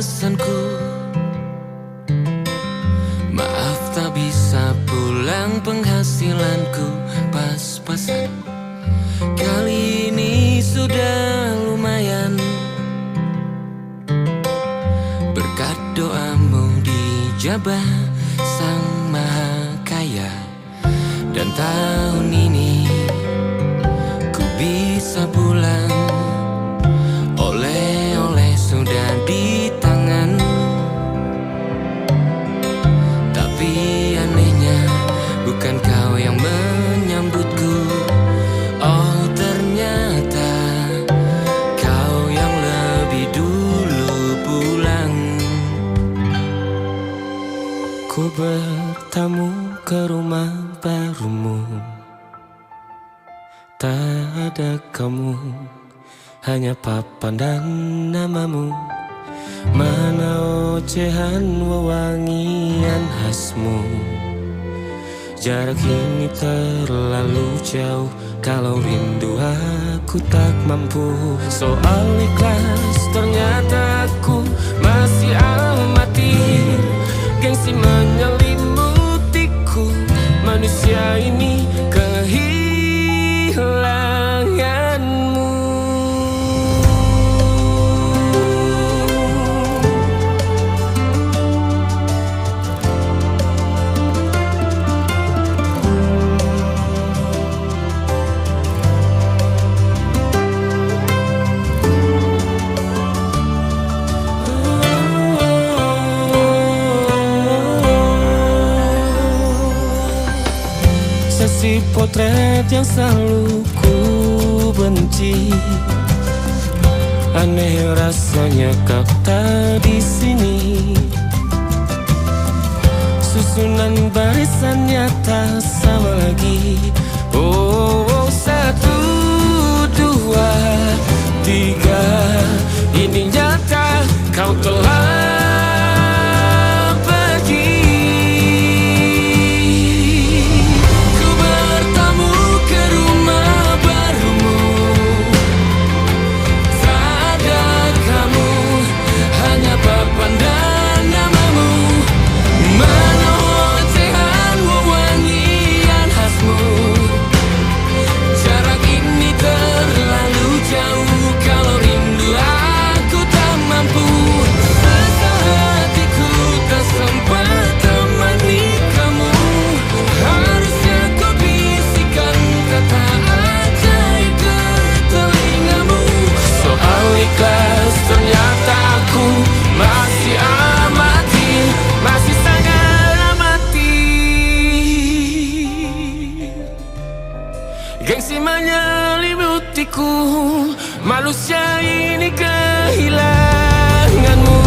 pesanku. Maaf tak bisa pulang, penghasilanku pas-pasan. Kali ini sudah lumayan, berkat doamu dijabah Sang Maha Kaya. Dan tahun ini ku bisa pulang, oleh-oleh sudah di tangan. Tapi anehnya bukan kau yang menyambutku. Oh ternyata kau yang lebih dulu pulang. Ku bertamu ke rumah barumu, tak ada kamu, hanya papan dan namamu. Mana ocehan wewangian khasmu. Jarak ini terlalu jauh, kalau rindu aku tak mampu. Soal ikhlas ternyata aku masih amatir. Gengsi menyelimutiku, manusia ini kehilanganmu. Sesi potret yang selalu ku benci, aneh rasanya kau tak di sini. Susunan barisannya tak sama lagi. Oh, oh, 1, 2, 3, ini nyata kau telah gengsi menyelimutiku, manusia ini kehilanganmu.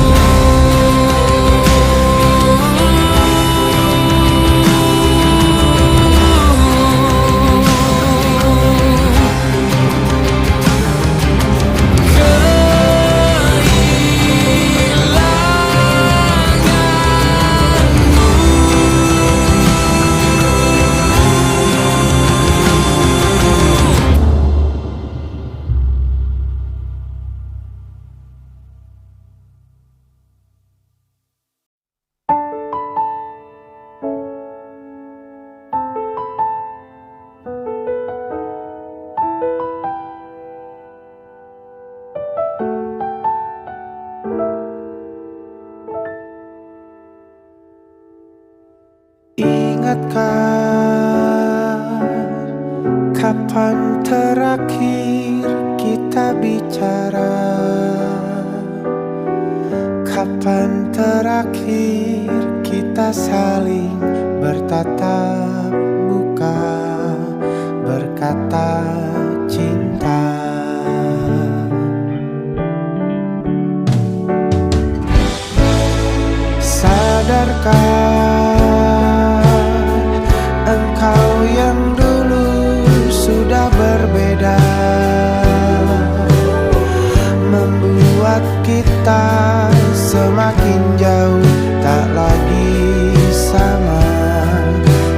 Ingatkah kapan terakhir kita bicara? Kapan terakhir kita saling bertatap muka, berkata cinta? Sadarkah engkau yang dulu sudah berbeda, membuat kita semakin jauh, tak lagi sama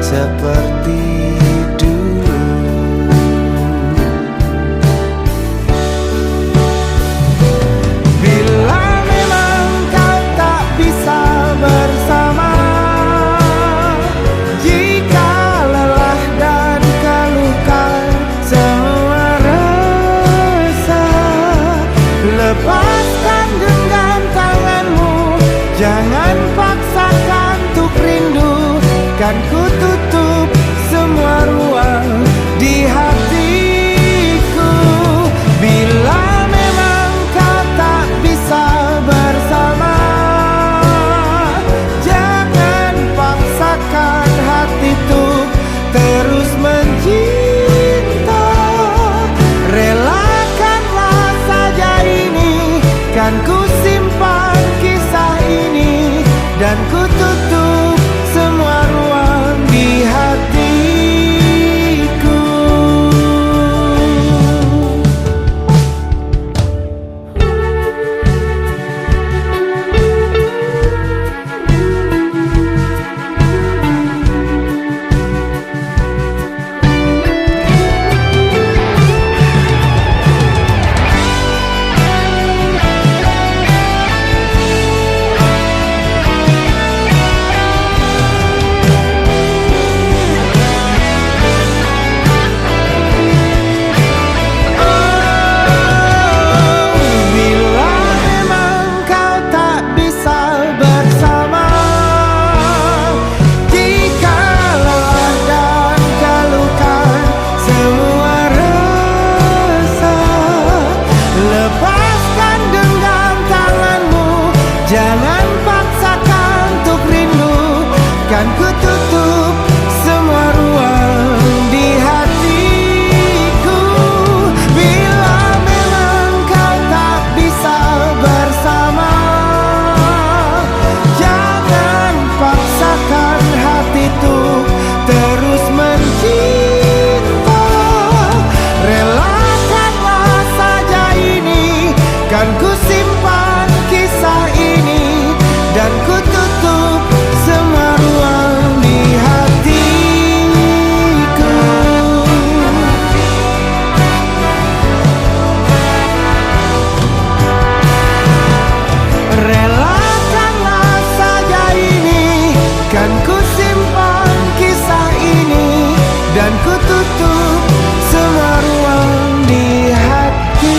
seperti dulu. Bila memang kau Jangan paksakan untuk rindu, kan ku tutup semua ruang di hatiku. Bila memang kau tak bisa bersama, jangan paksakan hati tuh terus mencinta. Relakanlah saja ini, kan ku simpan kisah ini, dan ku tutup semua ruang di hatiku. Relakanlah saja ini, kan ku simpan kisah ini, dan ku tutup semua ruang di hatiku.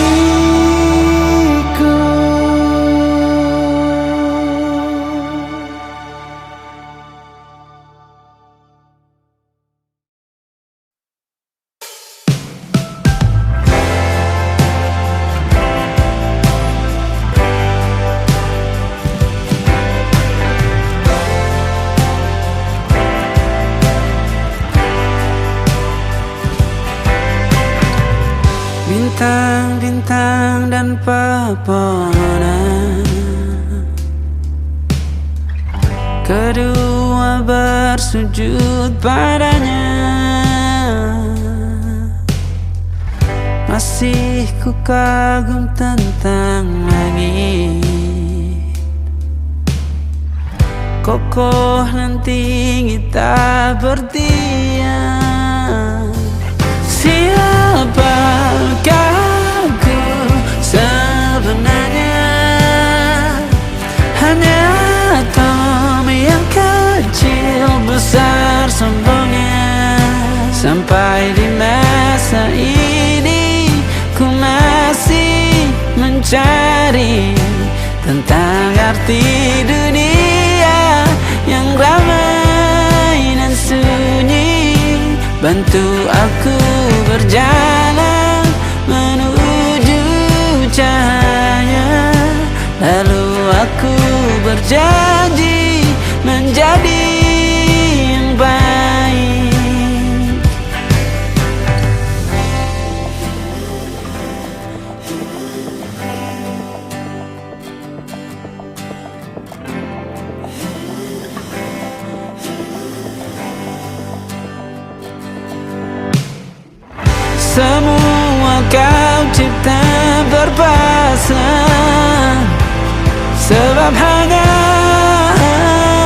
Bintang-bintang dan pepohonan, kedua bersujud padanya. Masih ku kagum tentang langit, kokoh dan tinggi tak bertiang. Siapakah aku sebenarnya? Hanya Tom yang kecil besar sombongnya. Sampai di masa ini ku masih mencari tentang arti dunia yang ramai dan sunyi. Bantu aku berjalan menuju cahaya, lalu aku berjanji menjadi yang baik. Semua kau cipta berpasang, sebab hanya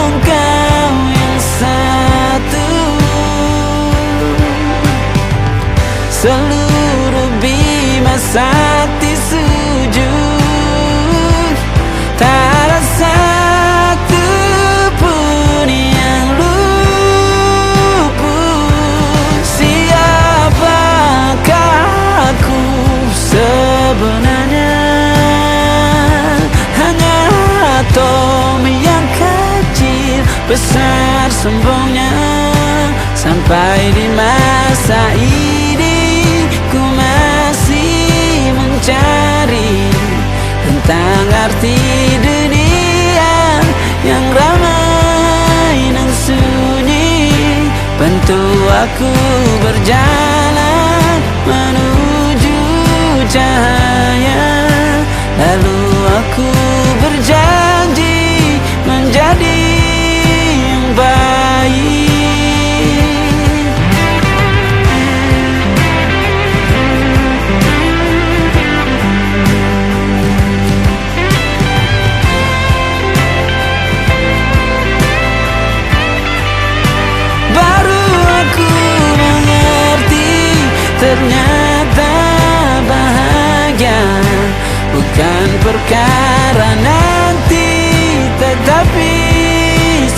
engkau yang satu. Seluruh bima sakti sujud, tak ada satu pun yang luput. Siapakah aku sebenarnya? Hanya Tom yang kecil besar sombongnya. Sampai di masa ini ku masih mencari tentang arti dunia yang ramai dan sunyi. Bantu aku berjalan menuju cahaya, lalu aku berjanji menjadi yang baik. Baru aku mengerti, ternyata bahagia bukan perkara nanti, tetapi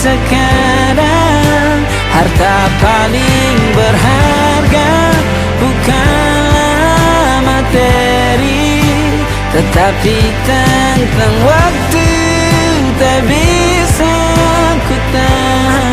sekarang. Harta paling berharga bukanlah materi, tetapi tentang waktu tak bisa ku tahan.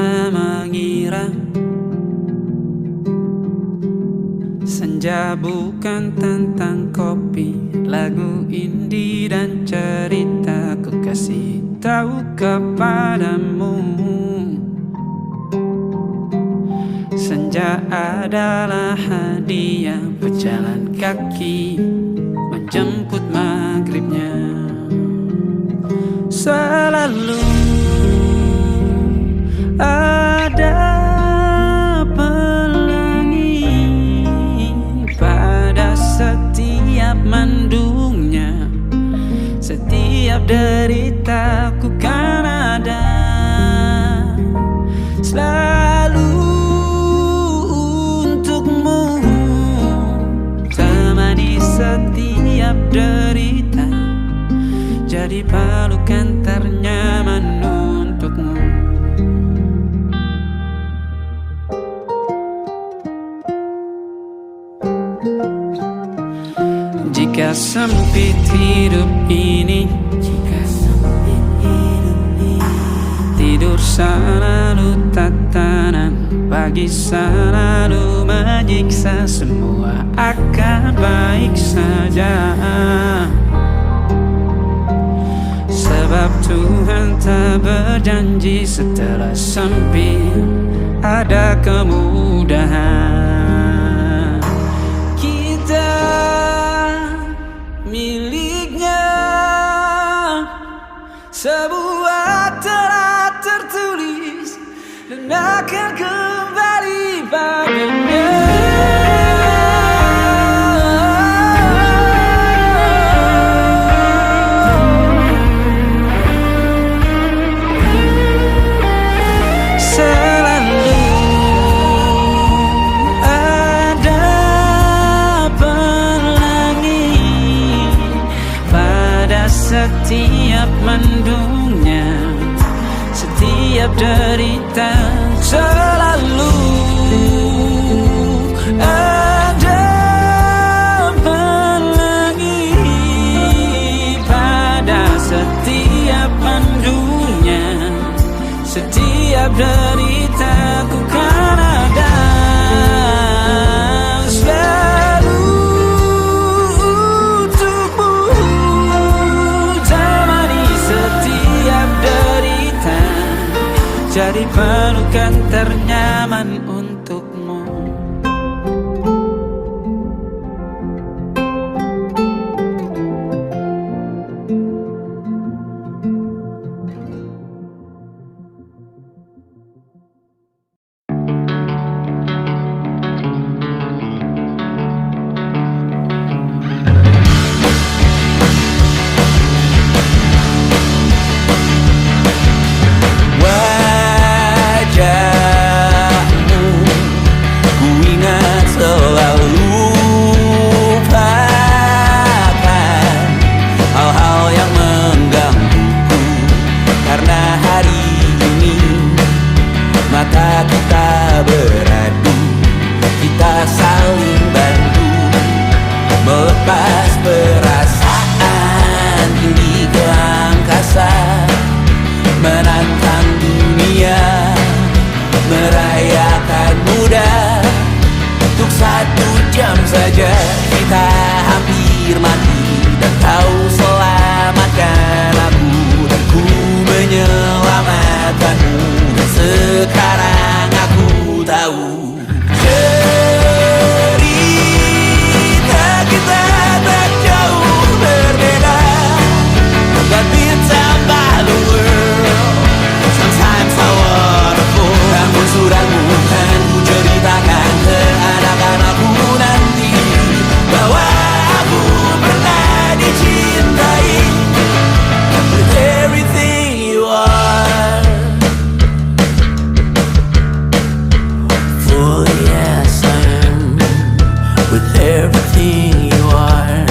salah mengira senja bukan tentang kopi, lagu indie dan cerita ku kasih tahu kepadamu. Senja adalah hadiah berjalan kaki menjemput maghribnya. Selalu ada pelangi pada setiap mendungnya. Setiap deritaku kan ada selalu untukmu, temani setiap derita, jadi pelukan ternyaman untukmu. Jika sempit hidup ini, tidur selalu tatanan, pagi selalu menyiksa, semua akan baik saja. Sebab Tuhan tak berjanji setelah sempit ada kemudahan. Kita miliknya, sebuah telah tertulis dan akan kembali padanya. Selalu ada pelangi pada setiap mendungnya, setiap derita. Selalu ada pelangi pada setiap mendungnya, setiap derita ku kan ada selalu untukmu, temani setiap derita, jadi pelukan ternyaman untukmu. Wajahmu ku ingat selalu, lupakan hal-hal yang menggangguku, karena hari ini mata kita beradu, kita saling bantu melepas perasaan tinggi ke angkasa, menantang dunia, merayakan muda. Untuk 1 jam saja kita hampir mati, dan kau selamatkan aku, dan ku menyelamatkanmu. Dan sekarang aku tahu cerita kita tak jauh berbeda, but it's about the world. Sometimes I wanna fall. Namun suratmu kan ku ceritakan ke anak-anakku nanti, bahwa aku pernah dicintai with everything you are. For yes I am, with everything you are.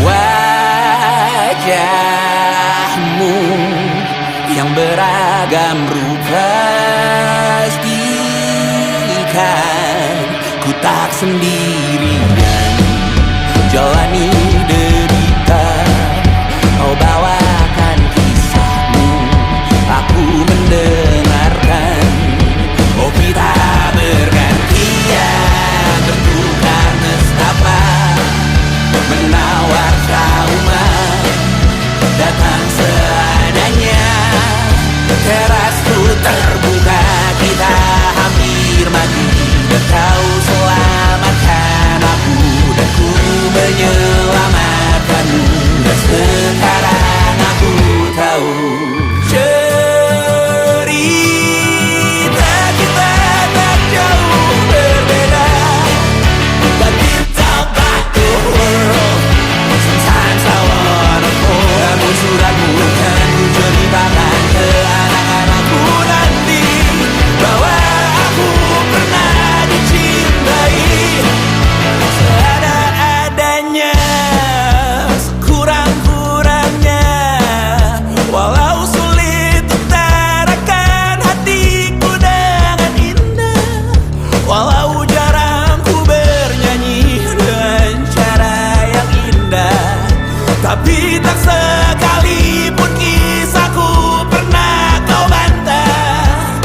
Wajahmu yang beragam rupa pastikan ku tak sendirian jalani derita. Kau bawakan kisahmu, aku terbuka, kita hampir mati, dan kau selamatkan aku, dan ku menyelamatkanmu. Dan sekarang aku tahu cerita kita tak jauh berbeda. But it's about the world. Sometimes I wanna fall. Namun suratmu kan ku ceritakan ke anak-anakku nanti, bahwa aku pernah dicintai seada-adanya, sekurang-kurangnya. Walau sulit utarakan hatiku dengan indah, walau jarang ku bernyanyi dengan cara yang indah, tapi tak sekalipun kisahku pernah kau bantah.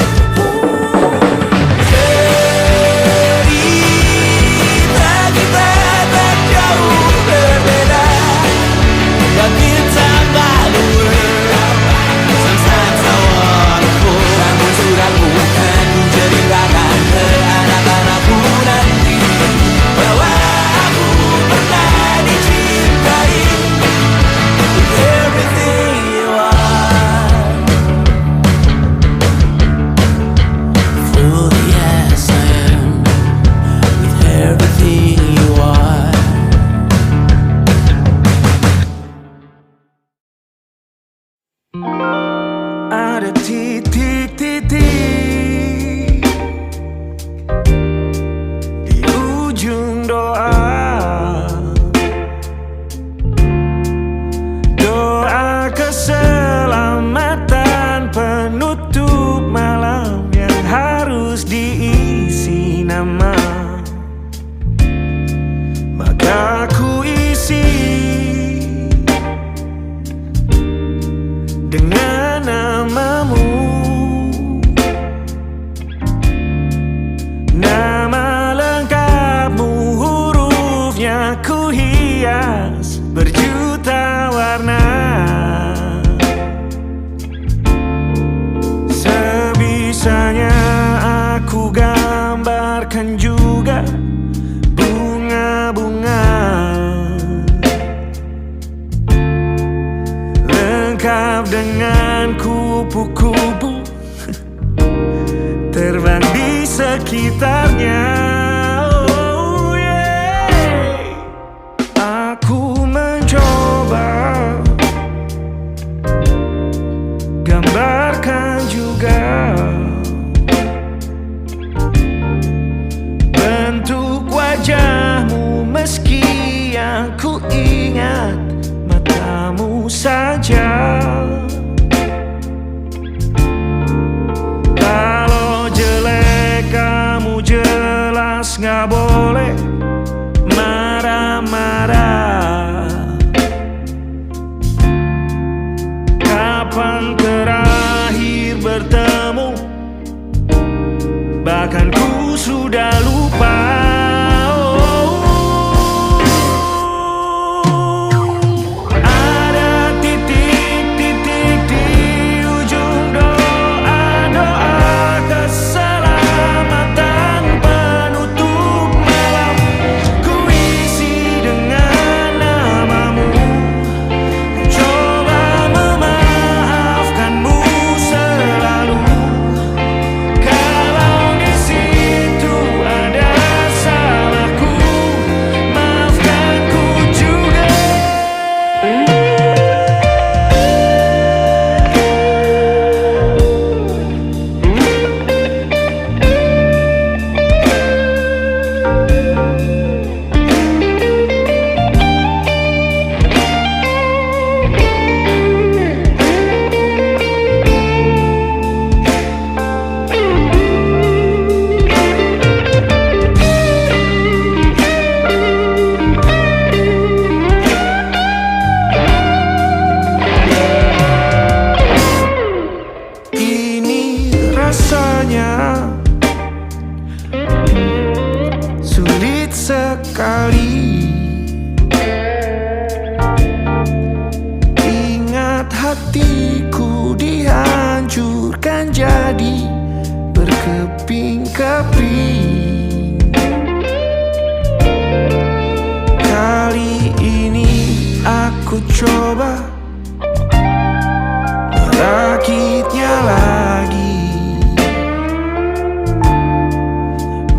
Cerita kita tak jauh berbeda, but it's about the world. Sometimes I wanna fall. Namun suratmu kan ku ceritakan ke anak-anakku nanti, bahwa aku pernah dicintai with everything you are. Fully as I am, with everything you are. Ada titik-titik di ujung doa, doa keselamatan penutup malam yang harus diisi nama. Maka ku isi dengan namamu, nama lengkapmu, hurufnya ku hias berjuta warna. Sebisanya aku gambarkan juga bunga-bunga, lengkap dengan kupu-kupu terbang di sekitarnya. Oh yeah. Aku mencoba gambarkan juga bentuk wajahmu, meski yang ku ingat matamu saja. Kalau jelek kamu jelas gak boleh marah-marah. Kapan terakhir bertemu, bahkan ku sudah lupa. sekali. Ingat hatiku dihancurkan jauh. jadi berkeping-keping. Kali ini aku coba merakitnya lagi,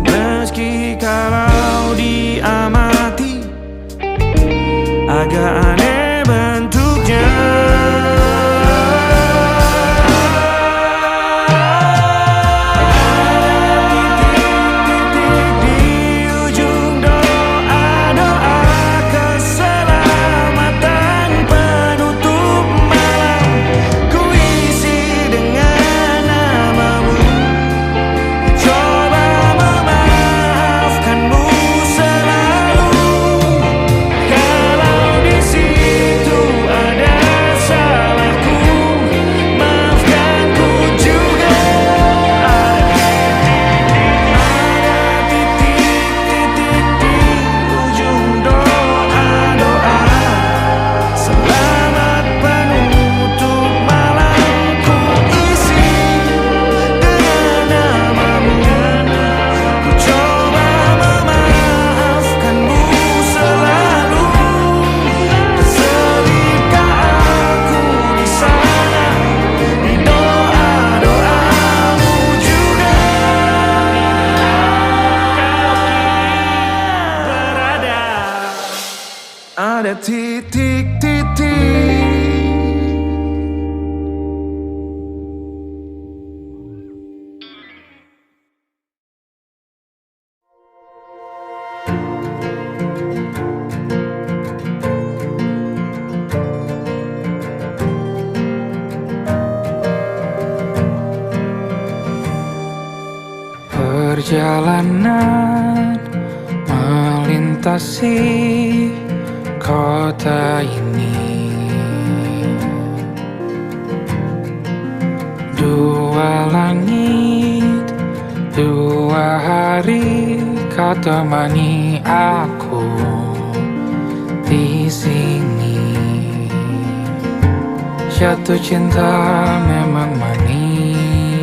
meski kalau diamati agak aneh bentuknya. Ada titik-titik. Perjalanan melintasi kota ini, dua langit, dua hari kau temani aku di sini. Jatuh cinta memang manis,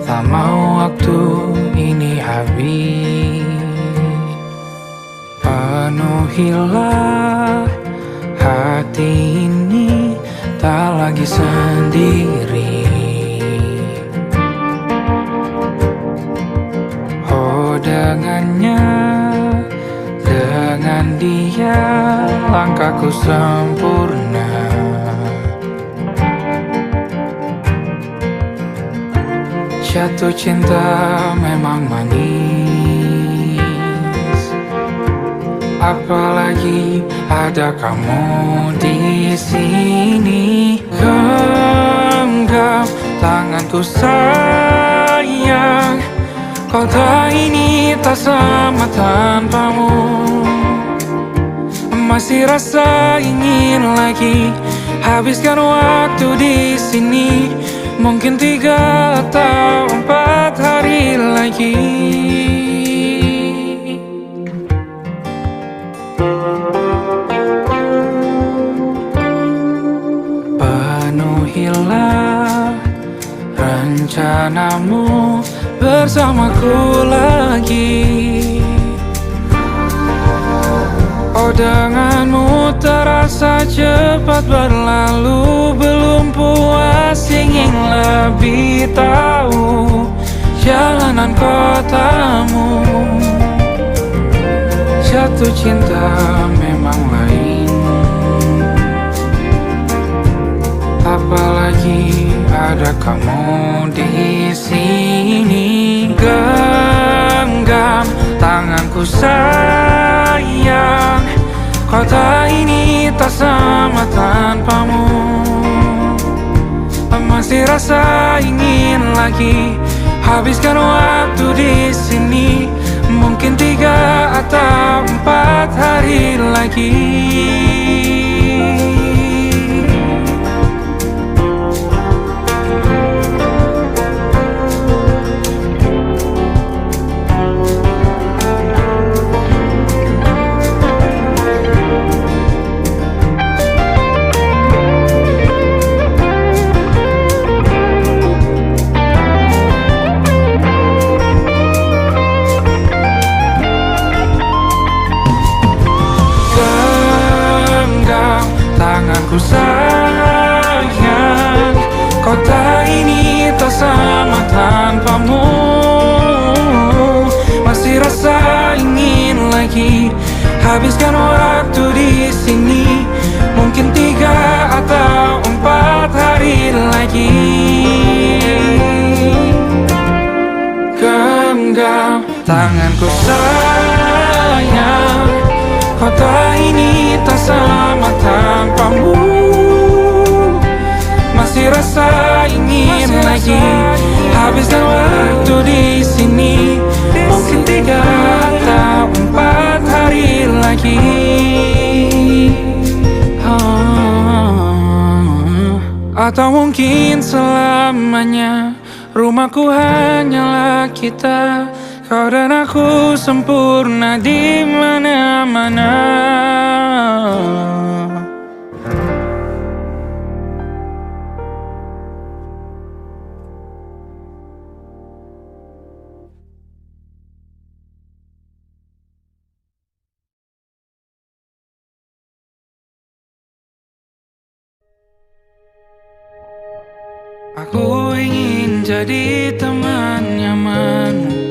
tak mau waktu ini habis. Penuhilah hati ini, tak lagi sendiri. Oh dengannya, dengan dia langkahku sempurna. Jatuh cinta memang manis, apalagi ada kamu di sini. Genggam tanganku sayang, kota ini tak sama tanpamu. Masih rasa ingin lagi habiskan waktu di sini. Mungkin 3 atau 4 hari lagi. Penuhilah rencanamu bersamaku lagi. Oh denganmu terasa cepat berlalu, belum puas ingin lebih tahu jalanan kotamu. Jatuh cinta memang lain, apalagi ada kamu di sini. Genggam tanganku sayang, kota ini tak sama tanpamu. Masih rasa ingin lagi habiskan waktu di sini. Mungkin 3 atau 4 hari lagi. habiskan waktu di sini. Mungkin 3 atau 4 hari lagi. Genggam tanganku sayang, kota ini tak sama tanpamu. Masih rasa ingin lagi habiskan waktu di sini. Mungkin 3 atau 4 hari lagi. Atau mungkin selamanya. Rumahku hanyalah kita, kau dan aku sempurna di mana-mana. Aku ingin jadi teman nyamanmu,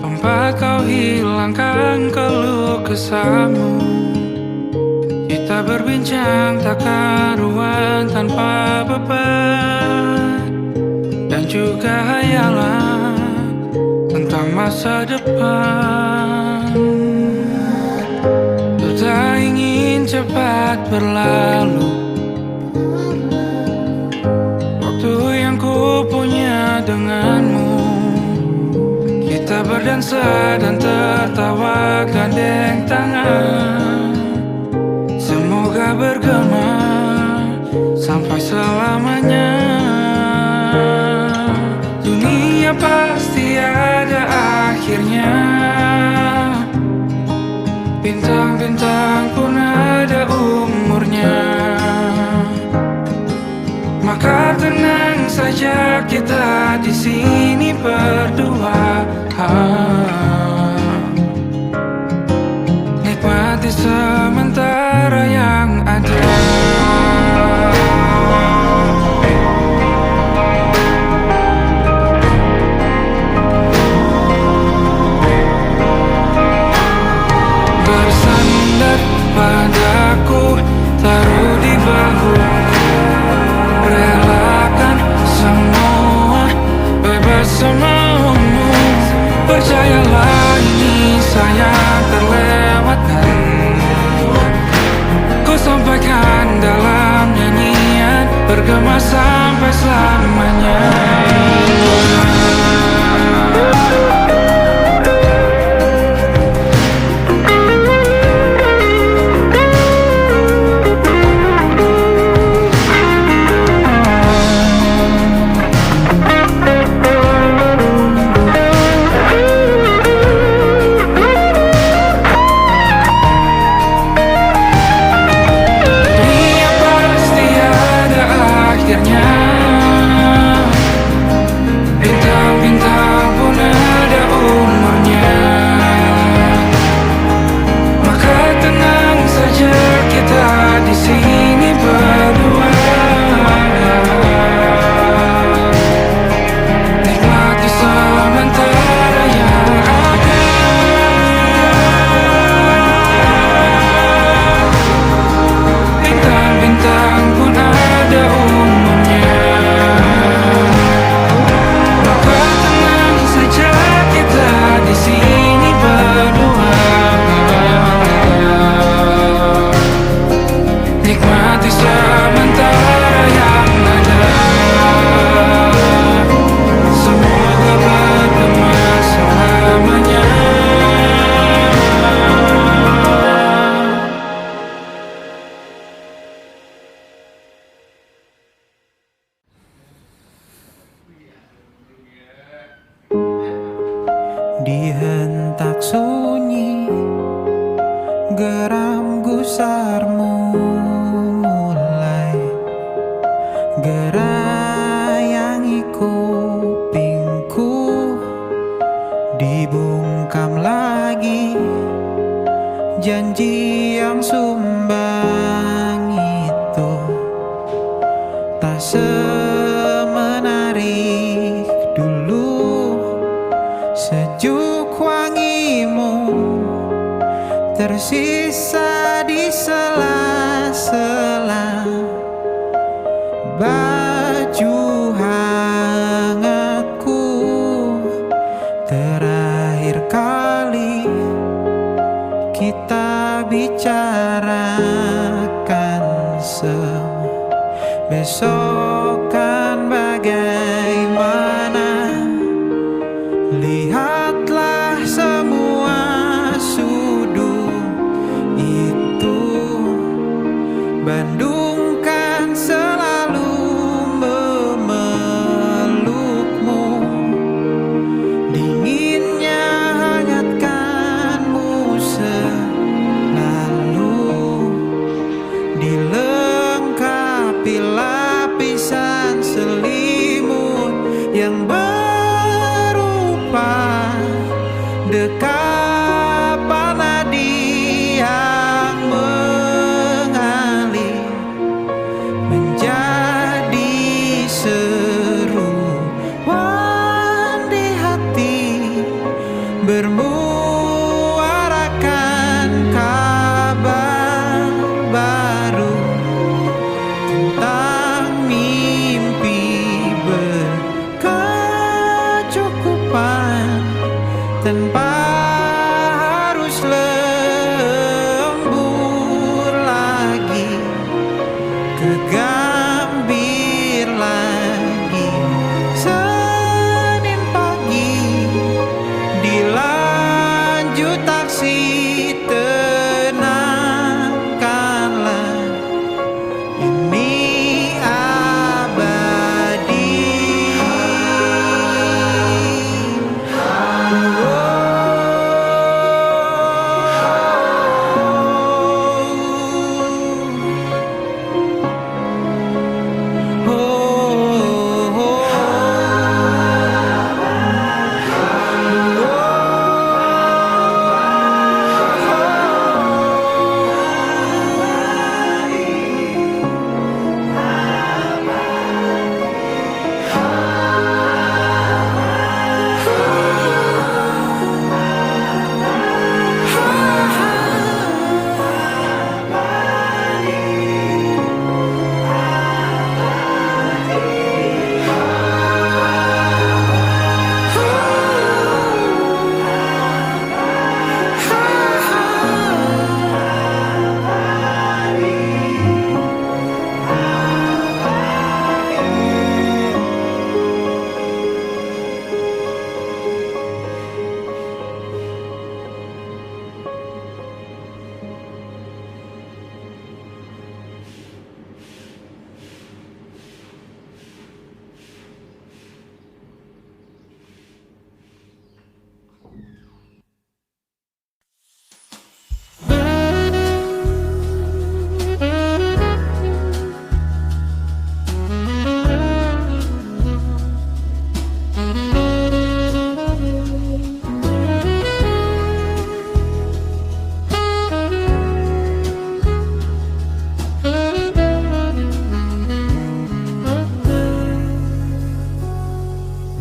tempat kau hilangkan keluh kesahmu. Kita berbincang tak karuan tanpa beban, dan juga hayalan tentang masa depan. Ku tak ingin cepat berlalu ku punya denganmu. Kita berdansa dan tertawa gandeng tangan. Semoga bergema sampai selamanya. Dunia pasti ada akhirnya. Bintang-bintang pun ada umurnya. Maka tenang saja kita di sini berdua. Nikmati sementara yang ada. Bersandar padaku, taruh di bahu. Relakan semua, bebas semaumu. Percayalah ini sayang terlewatkan. Ku sampaikan dalam nyanyian, bergema sampai selamanya. Dihentak sunyi, geram gusarmu mulai gerayangi kupingku. Dibungkam lagi janji yang sumbang itu, tak semenarik dulu. Sejuk wangimu tersisa di sela-sela baju hangatku. Terakhir kali kita bicarakan semua, besok kan bagaimana. Lihatlah semua sudut itu, Bandung kan selalu memelukmu. Dinginnya hangatkanmu selalu, dilengkapi lapisan selimut yang berupa dekapan nadi yang mengalir menjadi seruan di hati, bermuarakan kabar baru tentang mimpi berkecukupan tanpa harus lembur lagi, kegambir lagi. Senin pagi dilanjut taksi, tenangkanlah ini abadi.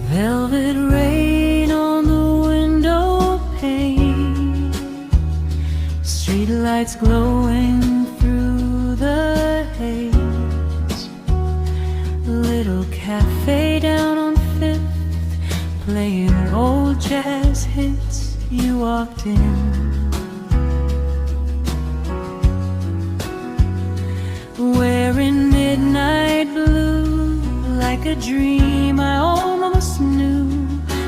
Velvet rain on the window pane, streetlights glowing through the haze. Little cafe down on Fifth, playing old jazz hits. You walked in, wearing midnight blue, like a dream I almost knew.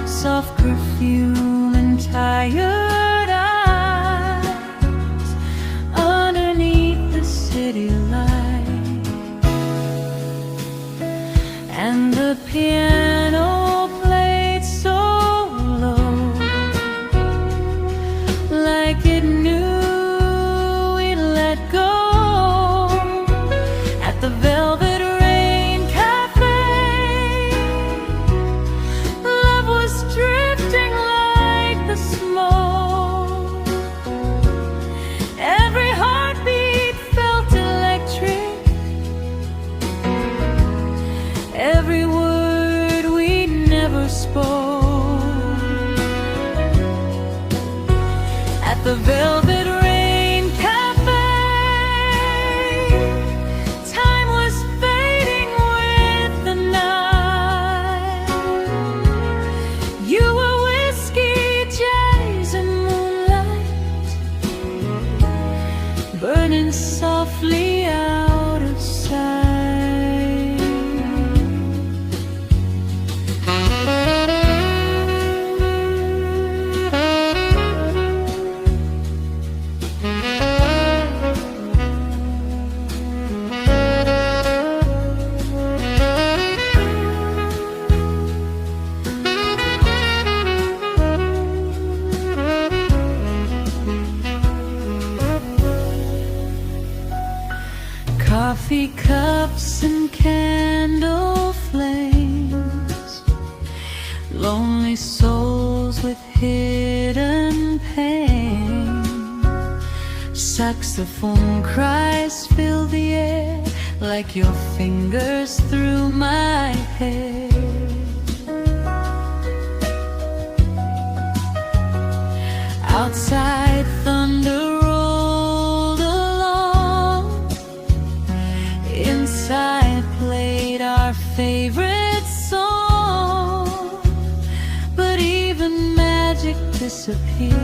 Soft perfume and tired eyes underneath the city light, and the piano played so low, like it knew we'd let go. At the Velvet Rain Cafe, love was drifting like the smoke. Every heartbeat felt electric, every word we never spoke. At the Velvet Rain saxophone cries fill the air like your fingers through my hair. Outside thunder rolled along, inside played our favorite song, but even magic disappears,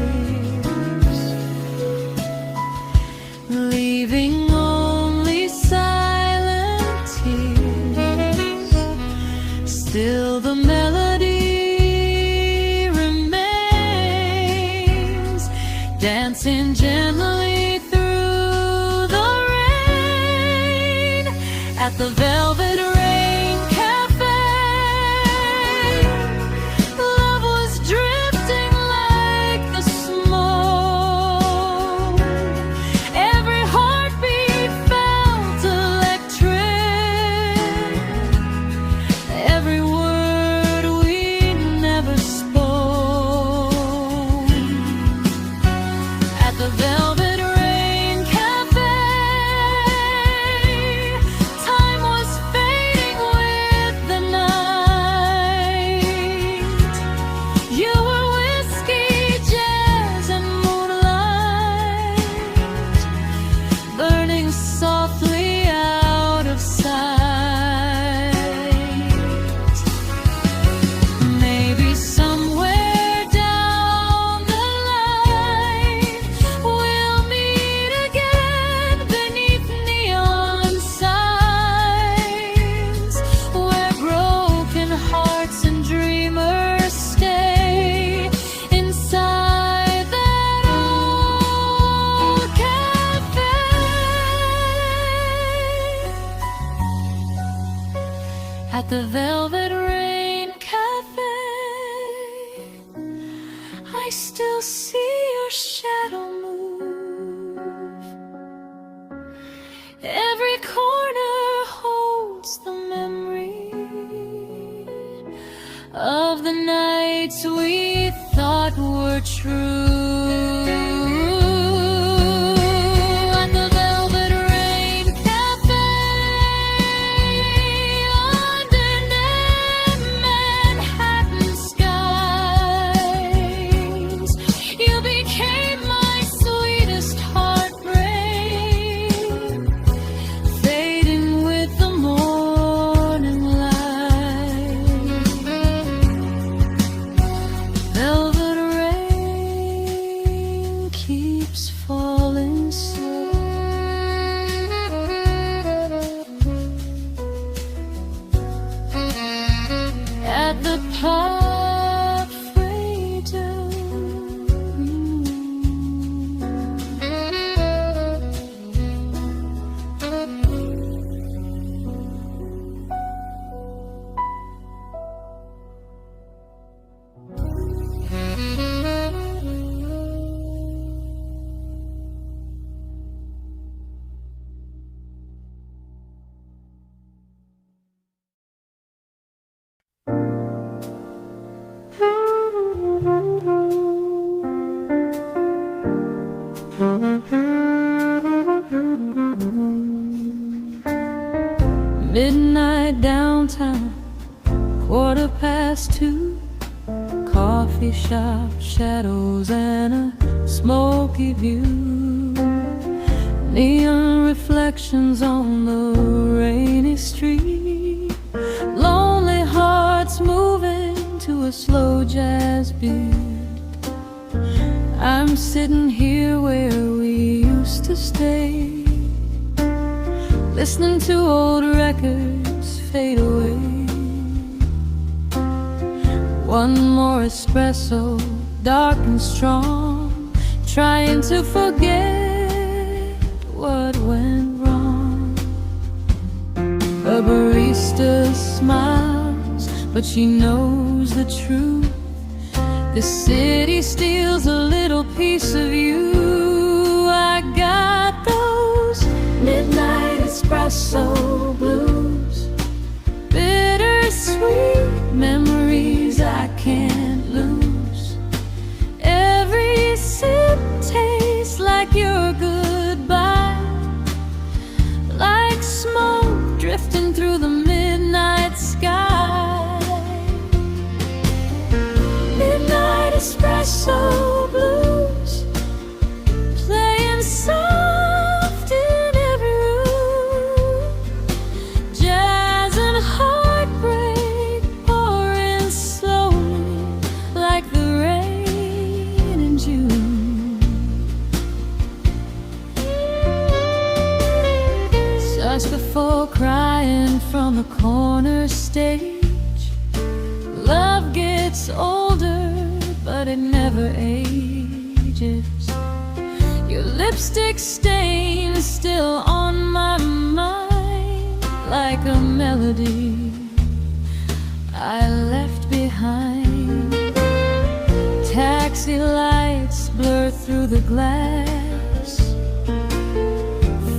leaving only silent tears. Still the melody remains, dancing gently through the rain at the Velvet Rain Cafe. Love was drifting like the smoke. Every heartbeat felt electric. Every word we never spoke at the Velvet Rain Cafe. Time was fading with the night. You were whiskey, jazz, and moonlight, burning softly out of sight. Maybe somewhere down the line we'll meet again beneath neon signs, where broken hearts and dreamers stay inside that old cafe. At the Velvet Rain Cafe, I still see your shadow move. Every corner holds the memory of the nights we thought were true. At the Velvet Rain Cafe, under Manhattan skies, you became my sweetest heartbreak, fading with the morning light. Velvet rain keeps falling slow. At the Park Freedom. Midnight downtown, 2:15, coffee shop shadows and a smoky view, neon reflections on the rainy street, lonely hearts moving to a slow jazz beat. I'm sitting here where we used to stay, listening to old records fade away. One more espresso, dark and strong, trying to forget what went wrong. A barista smiles, but she knows the truth. The city steals a little piece of you. I got those midnight espresso blues, bittersweet memories I can't lose. Every sip tastes like your goodbye. but it never ages. Your lipstick stain is still on my mind, like a melody I left behind. Taxi lights blur through the glass.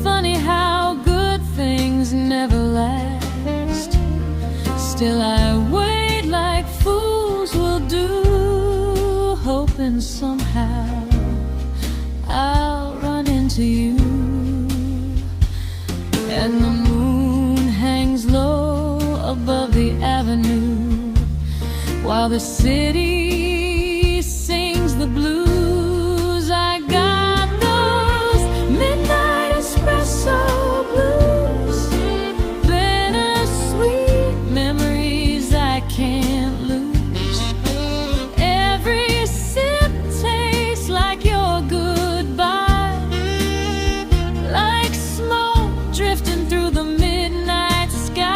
Funny how good things never last. Still I wait like fools will do, hoping somehow I'll run into you. And the moon hangs low above the avenue, while the city sings the blues. I got those midnight espresso blues, bittersweet memories I can't lose. Every sip tastes like your goodbye, like smoke drifting through the midnight sky.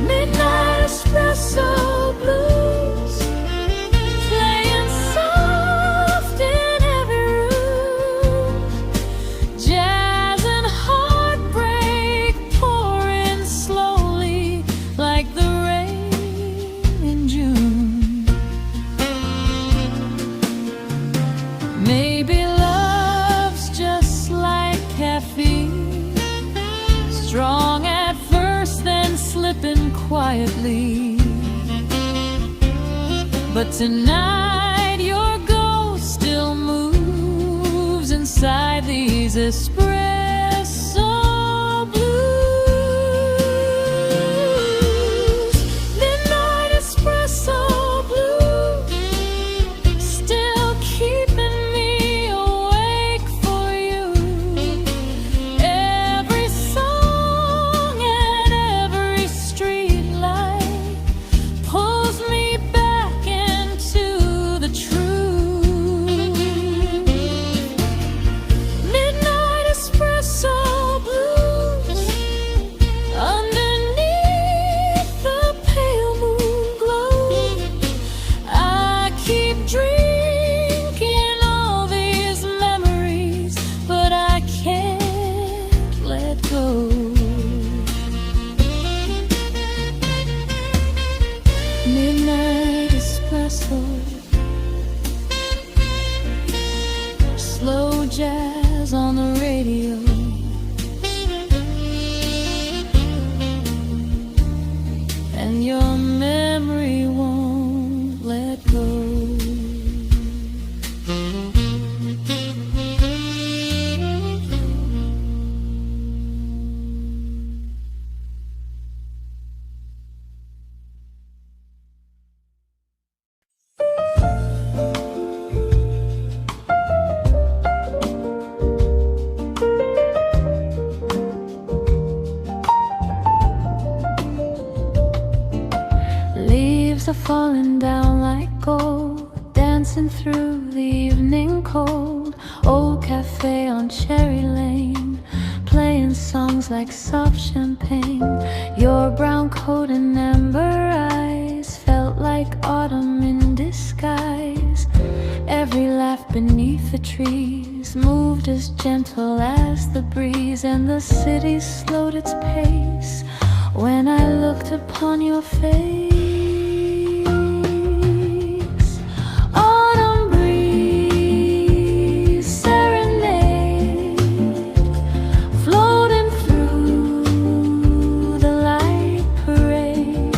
Midnight espresso blues, playing soft in every room. Jazz and heartbreak pouring slowly like the rain in June. Maybe love's just like caffeine, strong at first, then slipping quietly. But tonight your ghost still moves inside these espresso blues. Midnight espresso blues, still keeping me awake for you. Every song and every street light pulls me back into the truth. Midnight espresso blues, underneath the pale moon glow, I keep drinking all these memories, but I can't let go. Midnight espresso, slow jazz on the radio, and your memory won't let go. Leaves are falling down like gold, dancing through the evening cold. Old cafe on Cherry Lane, playing songs like soft champagne. Your brown coat and amber eyes felt like autumn in disguise. Every laugh beneath the trees moved as gentle as the breeze, and the city slowed its pace when I looked upon your face. Autumn breeze, serenade, floating through the light parade.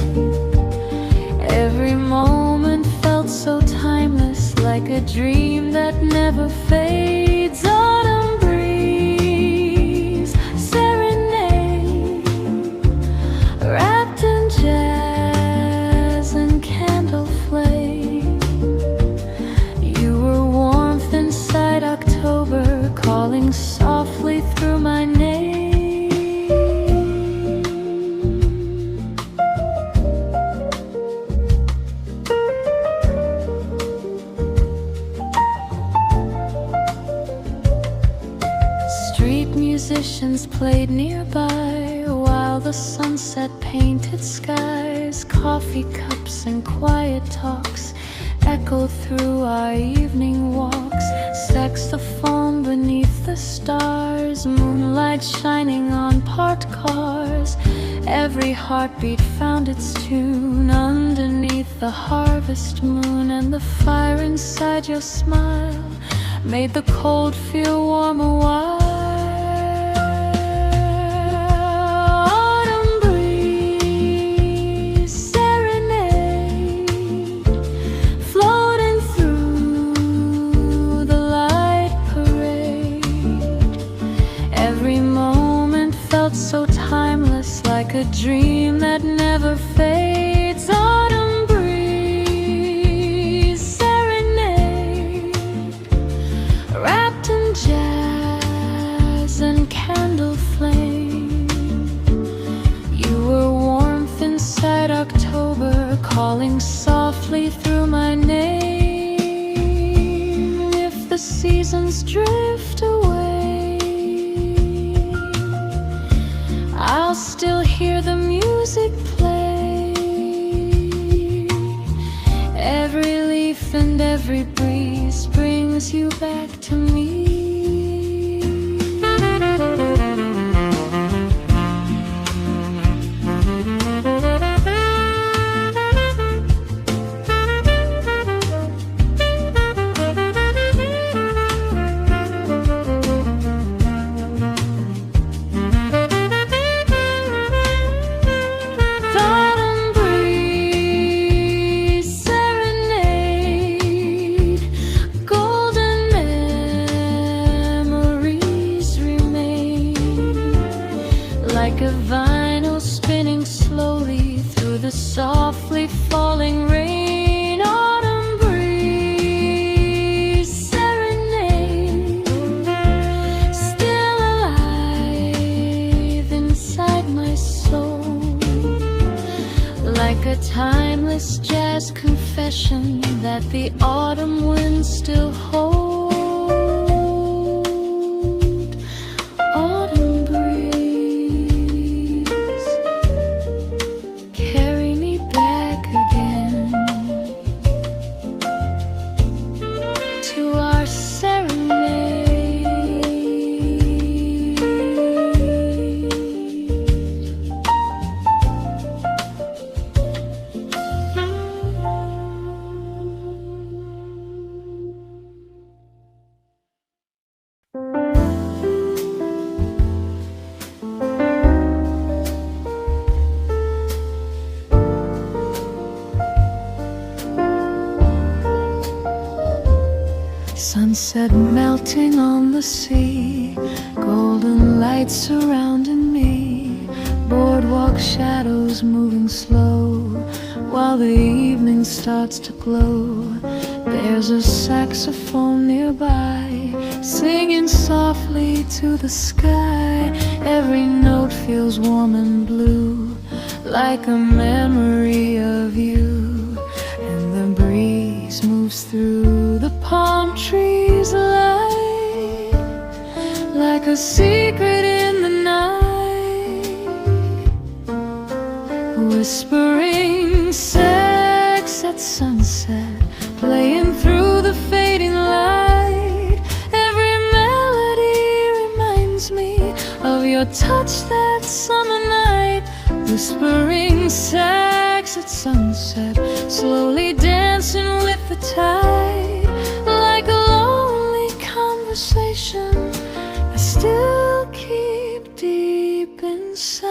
Every moment felt so timeless, like a dream that never fades. Autumn breeze, serenade, wrapped in jazz and candle flame. You were warmth inside October, calling softly through my name. Street musicians played nearby, while the sunset painted skies. cars, coffee cups, and quiet talks echo through our evening walks. Saxophone beneath the stars, moonlight shining on parked cars. Every heartbeat found its tune underneath the harvest moon, and the fire inside your smile made the cold feel warm a while. Autumn breeze, serenade, floating through the light parade. Every moment felt so timeless, like a dream that never fades. Autumn breeze, serenade, wrapped in jazz and candle flame. You were warmth inside October, calling softly through my name. If the seasons drift away, I'll still hear the music play. Every leaf and every breeze brings you back to me. Autumn breeze, serenade, golden memories remain, like a vinyl spinning slowly through the softly falling rain. Autumn breeze, serenade, still alive inside my soul, like a timeless jazz confession that the autumn winds still hold. Autumn breeze, carry me back again to our serenade. Sunset melting on the sea, golden lights surrounding me, boardwalk shadows moving slow, while the evening starts to glow. There's a saxophone nearby, singing softly to the sky. Every note feels warm and blue, like a memory of you. And the breeze moves through the palm trees light, like a secret in the night, whispering sex at sunset, playing through the fading light. Every melody reminds me of your touch that summer night, whispering sex at sunset, slowly dancing with the tide, like a lonely conversation I still keep deep inside.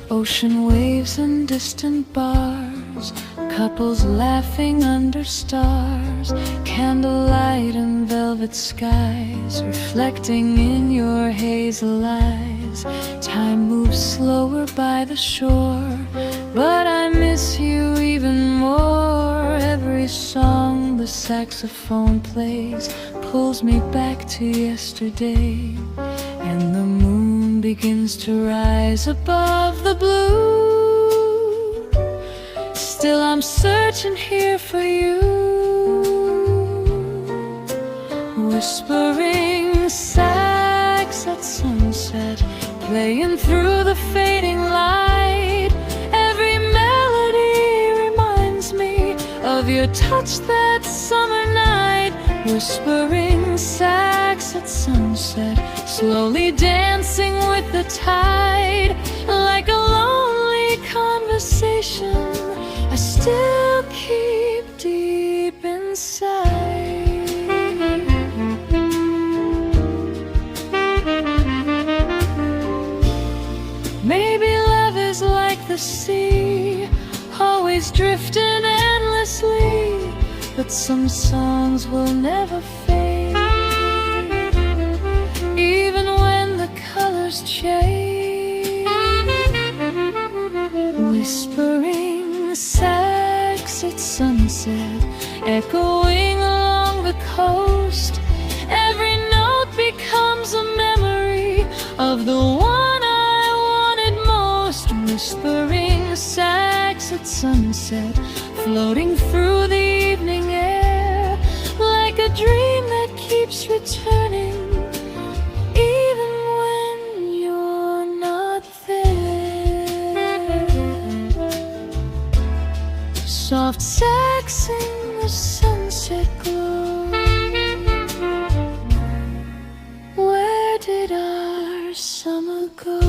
Ocean waves and distant bars, couples laughing under stars, candlelight and velvet skies, reflecting in your hazel eyes. Time moves slower by the shore, but I miss you even more. Every song the saxophone plays pulls me back to yesterday, and the moon begins to rise above the blue. Still I'm searching here for you. whispering sax at sunset, playing through the fading light. Every melody reminds me of your touch that summer night. Whispering sax at sunset, slowly dancing with the tide. Like a lonely conversation I still keep deep inside. Maybe love is like the sea, always drifting endlessly, but some songs will never fade, even when the colors change. Whispering sax at sunset, echoing along the coast. Every note becomes a memory of the one I wanted most. Whispering sax at sunset, floating through the evening air, like a dream that keeps returning even when you're not there. Soft sax in the sunset glow. Where did our summer go?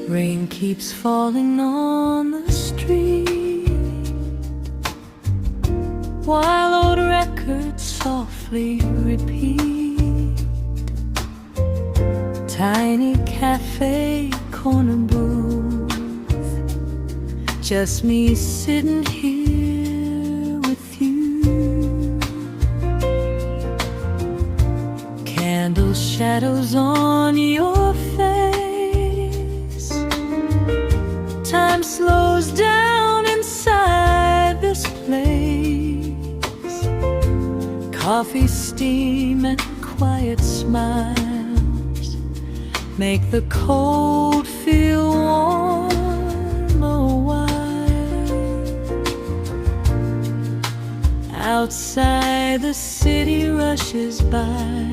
Rain keeps falling on the street, while old records softly repeat. Tiny cafe corner booth, just me sitting here with you. Candle shadows on your face. Time slows down inside this place. Coffee steam and quiet smiles make the cold feel warm a while. Outside the city rushes by,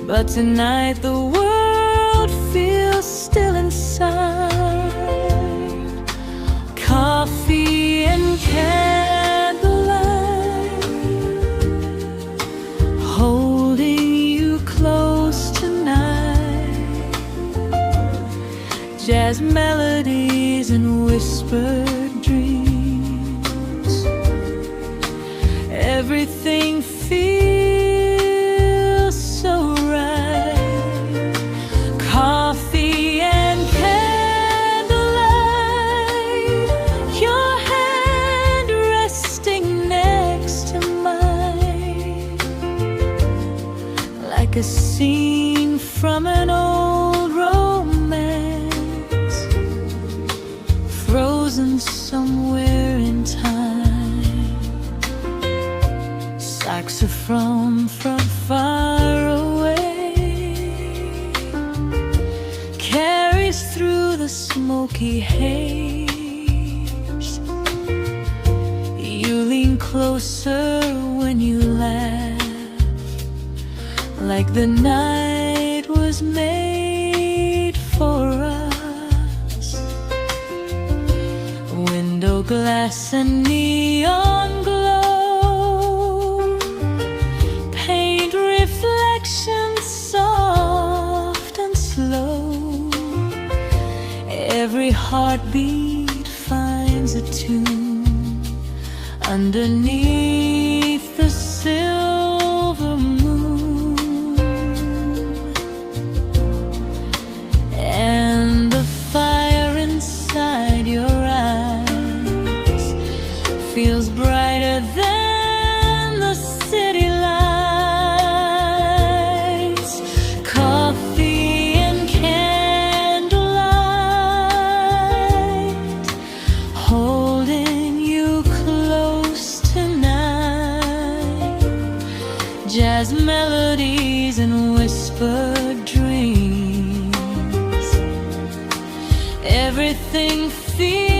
but tonight the world feels still inside. Coffee and candlelight, holding you close tonight. Jazz melodies and whispered dreams. Everything feels so right. Coffee and candlelight, your hand resting next to mine, like a scene from an old romance, frozen somewhere in time. Saxophone from far away carries through the smoky haze. You lean closer when you laugh, like the night was made for us. Window glass and neon glow paint reflections soft and slow. Every heartbeat finds a tune underneath the silver moon. And the fire inside your eyes Everything feels